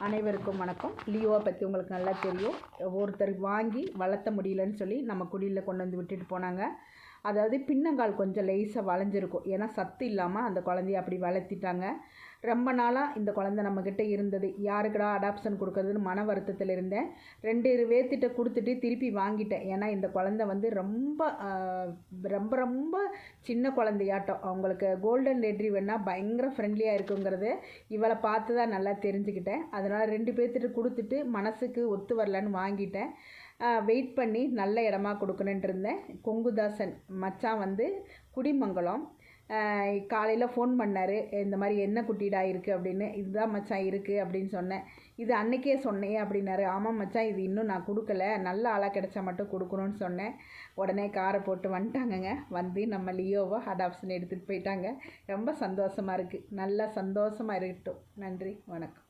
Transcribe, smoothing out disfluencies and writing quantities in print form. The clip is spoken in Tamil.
அனைவருக்கும் வணக்கம். லியோவை பற்றி உங்களுக்கு நல்லா தெரியும். ஒருத்தர் வாங்கி வளர்த்த முடியலன்னு சொல்லி நம்ம குடியில் கொண்டு வந்து விட்டுட்டு போனாங்க. அதாவது பின்னங்கால் கொஞ்சம் லேசாக வளைஞ்சிருக்கும். ஏன்னா சத்து இல்லாமல் அந்த குழந்தைய அப்படி வளர்த்திட்டாங்க. ரொம்ப நாளாக இந்த குழந்தை நம்மக்கிட்ட இருந்தது. யாருக்கடா அடாப்ஷன் கொடுக்குறதுன்னு மன வருத்தத்தில் இருந்தேன். 2 பேர்த்திட்ட கொடுத்துட்டு திருப்பி வாங்கிட்டேன். ஏன்னா இந்த குழந்தை வந்து ரொம்ப ரொம்ப ரொம்ப சின்ன குழந்தையாட்டம். அவங்களுக்கு கோல்டன் ரெட்ரீவர்னா பயங்கர ஃப்ரெண்ட்லியாக இருக்குங்கிறது இவளை பார்த்து தான் நல்லா தெரிஞ்சுக்கிட்டேன். அதனால் 2 பேர்த்திட்ட கொடுத்துட்டு மனசுக்கு ஒத்து வரலன்னு வாங்கிட்டேன். வெயிட் பண்ணி நல்ல இடமா கொடுக்கணுன்ட்டு இருந்தேன். கொங்குதாசன் மச்சான் வந்து குடிமங்கலம் காலையில் ஃபோன் பண்ணார். இந்த மாதிரி என்ன குட்டிடா இருக்குது அப்படின்னு. இதுதான் மச்சான் இருக்குது அப்படின்னு சொன்னேன். இது அன்றைக்கே சொன்னேன் அப்படின்னாரு. ஆமாம் மச்சான், இது இன்னும் நான் கொடுக்கல, நல்ல ஆளாக கிடச்சா மட்டும் கொடுக்கணும்னு சொன்னேன். உடனே காரை போட்டு வந்துட்டாங்கங்க. வந்து நம்ம லியோவை அடாப்ஷன் எடுத்துகிட்டு போயிட்டாங்க. ரொம்ப சந்தோஷமாக இருக்குது. நல்லா சந்தோஷமாக இருக்கட்டும். நன்றி, வணக்கம்.